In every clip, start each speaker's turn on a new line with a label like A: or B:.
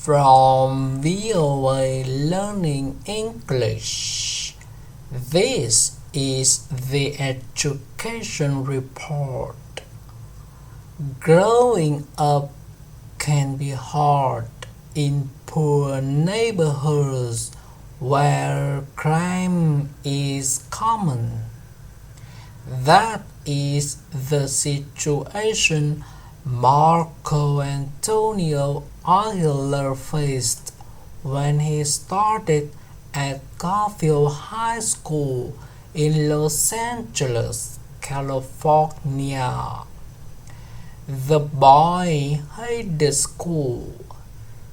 A: from VOA Learning English. This is the Education Report. Growing up can be hard in poor neighborhoods where crime is common. That is the situation Marco Antonio Aguilar faced when he started at Garfield High School in Los Angeles, California. The boy hated school.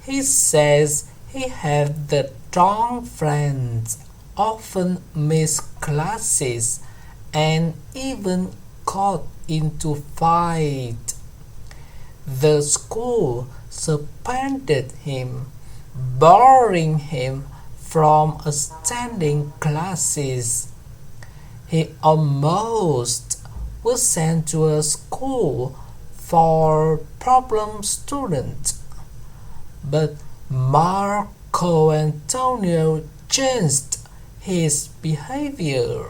A: He says he had the wrong friends, often missed classes, and even got into fights. The school suspended him, barring him from attending classes. He almost was sent to a school for problem students, but Marco Antonio changed his behavior.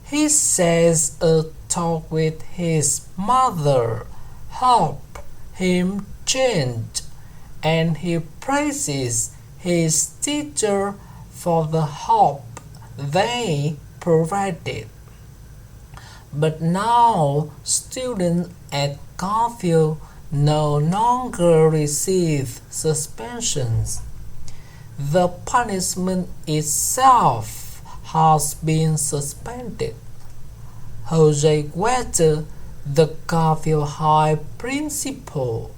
A: He says a talk with his mother helped him change, and he praises his teacher for the help they provided. But now students at Garfield no longer receive suspensions. The punishment itself has been suspended. Jose Wetter, the Garfield High principal,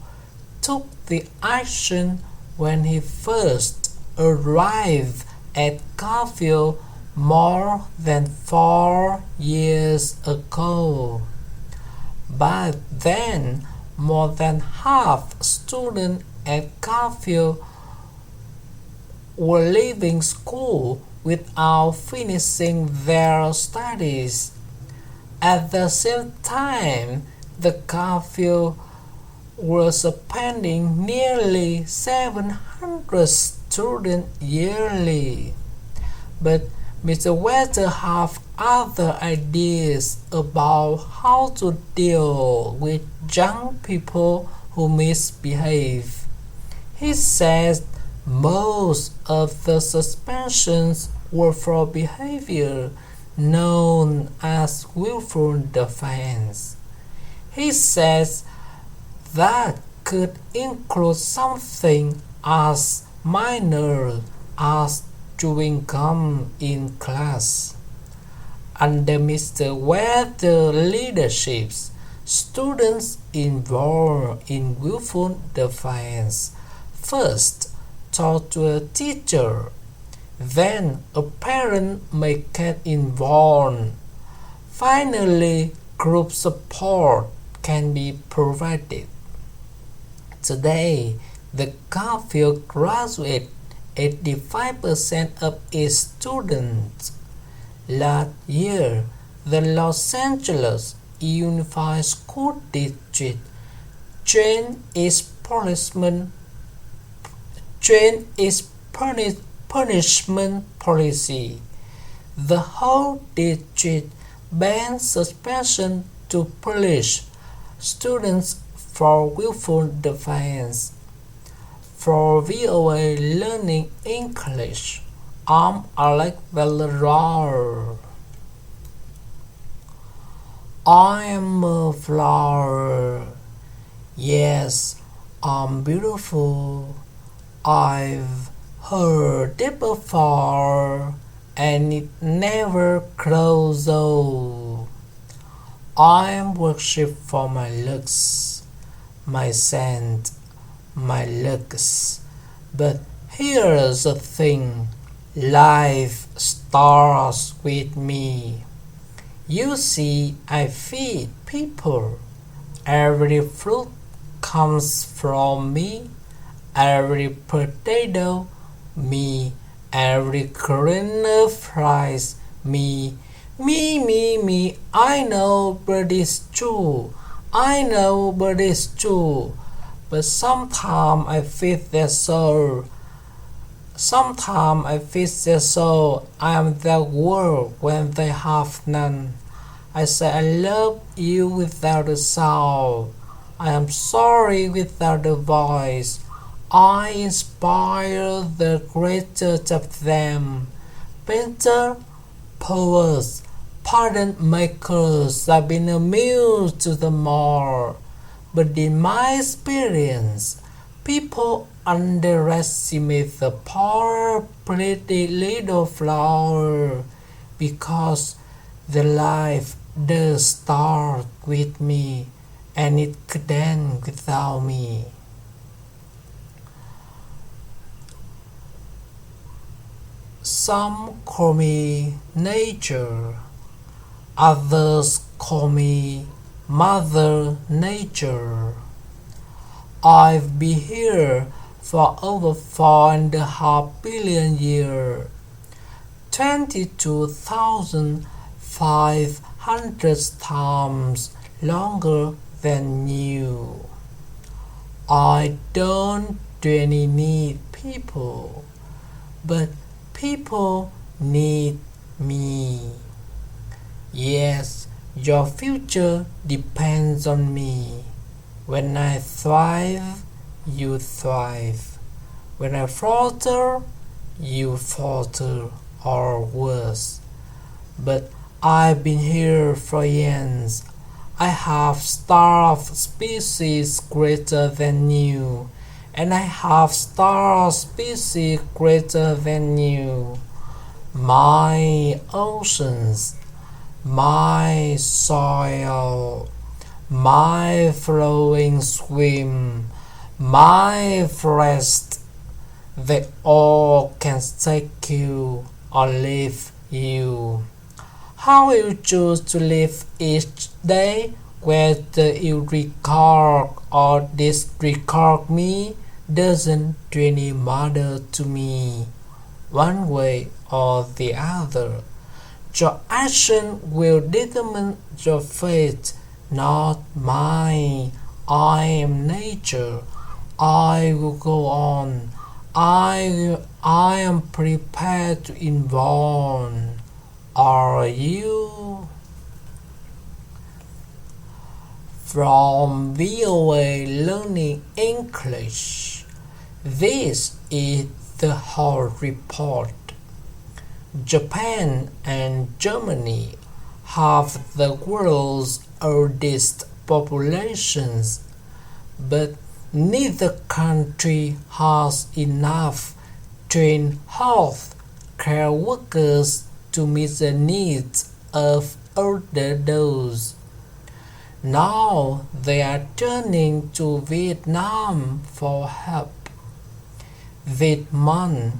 A: took the action when he first arrived at Garfield more than 4 years ago. By then, more than half students at Garfield were leaving school without finishing their studies. At the same time, the Garfield were suspending nearly 700 students yearly. But Mr. Wetter have other ideas about how to deal with young people who misbehave. He says most of the suspensions were for behavior known as willful defiance. He says that could include something as minor as chewing gum in class. Under Mr. Wetter's leadership, students involved in willful defiance first talk to a teacher, then a parent may get involved. Finally, group support can be provided. Today, the Garfield graduates 85% of its students. Last year, the Los Angeles Unified School District changed its punishment policy. The whole district banned suspension to punish students for willful defiance. For VOA Learning English, I'm Alex Valera. I am a flower. Yes, I'm beautiful. I've heard it before, and it never grows old. I'm worshipped for my looks, my scent, my looks. But here's the thing, life starts with me. You see, I feed people. Every fruit comes from me. Every potato, me. Every grain of rice, me. Me. I know, but it's true. but sometimes I feel their soul. Sometimes I feel their soul. I am their world when they have none. I say I love you without a sound. I am sorry without a voice. I inspire the greatest of them. Painter, poets, pattern makers have been amused to the more. But in my experience, people underestimate the poor pretty little flower because the life does start with me and it could end without me. Some call me nature, others call me Mother Nature. I've been here for over 4.5 billion years, 22,500 times longer than you. I don't really need people, but people need me. Yes, your future depends on me. When I thrive, you thrive. When I falter, you falter, or worse. But I've been here for years. I have starved species greater than you, and I have starved species greater than you. My oceans, my soil, my flowing stream, my forest, they all can take you or leave you. How you choose to live each day, whether you regard or disregard me, doesn't really matter to me, one way or the other. Your action will determine your fate, not mine. I am nature. I will go on. I am prepared to involve. Are you? From VOA Learning English, this is the whole report. Japan and Germany have the world's oldest populations, but neither country has enough trained health care workers to meet the needs of older those. Now they are turning to Vietnam for help. This month,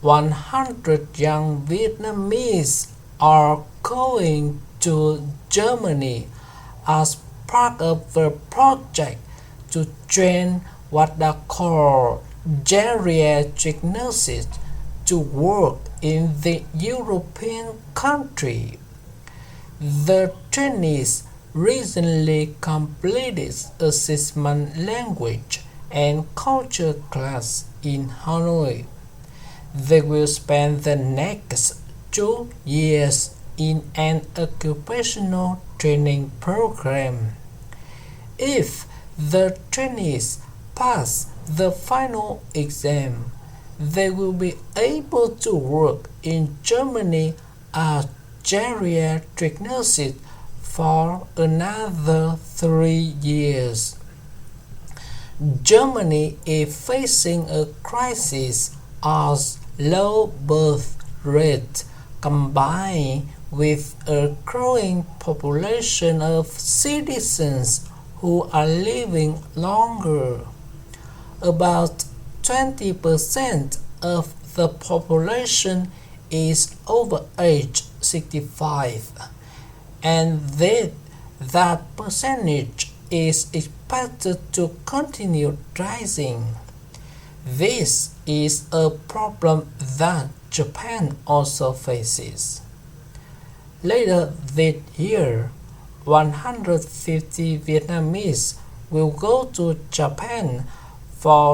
A: 100 young Vietnamese are going to Germany as part of the project to train what are called geriatric nurses to work in the European country. The trainees recently completed a 6-month language and culture class in Hanoi. They will spend the next 2 years in an occupational training program. If the trainees pass the final exam, they will be able to work in Germany as geriatric nurses for another 3 years. Germany is facing a crisis as low birth rate combined with a growing population of citizens who are living longer. About 20% of the population is over age 65, and that percentage is expected to continue rising. This is a problem that Japan also faces. Later this year, 150 Vietnamese will go to Japan for